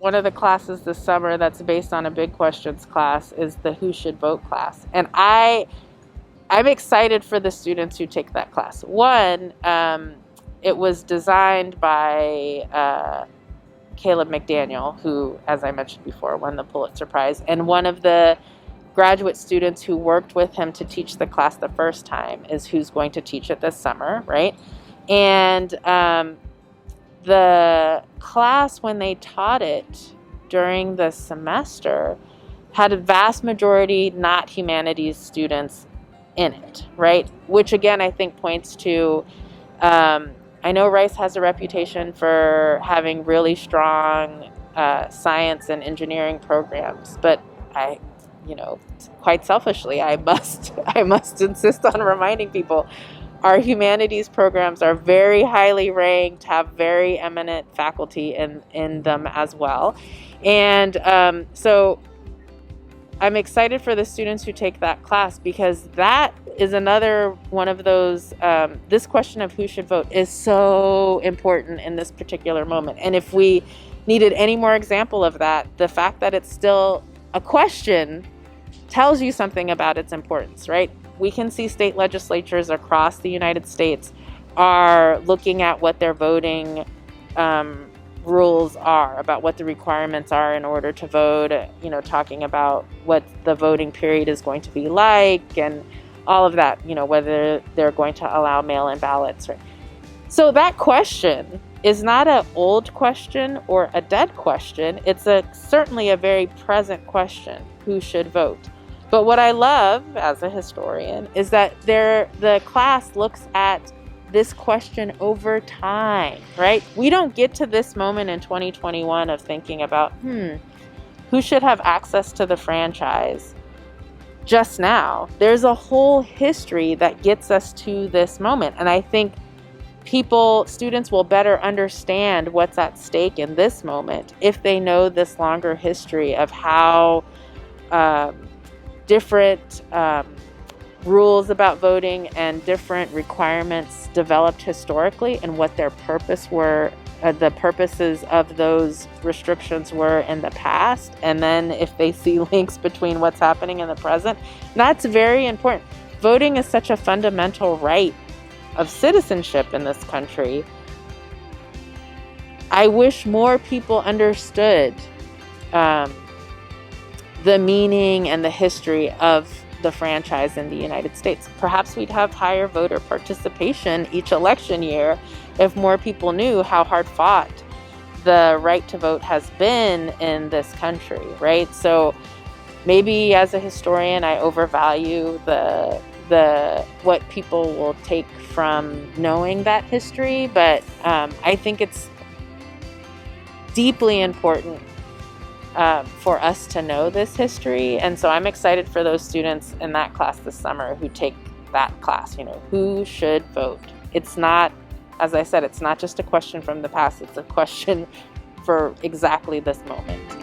one of the classes this summer that's based on a big questions class is the Who Should Vote class. And I'm excited for the students who take that class. One, it was designed by Caleb McDaniel, who, as I mentioned before, won the Pulitzer Prize. And one of the graduate students who worked with him to teach the class the first time is who's going to teach it this summer, right? And the class, when they taught it during the semester, had a vast majority not humanities students in it, right? Which again, I think points to, I know Rice has a reputation for having really strong science and engineering programs, but quite selfishly, I must insist on reminding people our humanities programs are very highly ranked, have very eminent faculty in them as well. And so I'm excited for the students who take that class, because that is another one of those, this question of who should vote is so important in this particular moment. And if we needed any more example of that, the fact that it's still a question tells you something about its importance, right? We can see state legislatures across the United States are looking at what their voting rules are, about what the requirements are in order to vote, talking about what the voting period is going to be like and all of that, whether they're going to allow mail-in ballots. Right? So that question is not an old question or a dead question. It's certainly a very present question, who should vote? But what I love as a historian is that the class looks at this question over time, right? We don't get to this moment in 2021 of thinking about, who should have access to the franchise just now. There's a whole history that gets us to this moment. And I think students will better understand what's at stake in this moment if they know this longer history of how different rules about voting and different requirements developed historically and what their purpose were, the purposes of those restrictions were in the past. And then if they see links between what's happening in the present, that's very important. Voting is such a fundamental right of citizenship in this country. I wish more people understood the meaning and the history of the franchise in the United States. Perhaps we'd have higher voter participation each election year if more people knew how hard fought the right to vote has been in this country, right? So maybe as a historian, I overvalue the what people will take from knowing that history, but I think it's deeply important for us to know this history. And so I'm excited for those students in that class this summer who take that class, who should vote. It's not, as I said, it's not just a question from the past, it's a question for exactly this moment.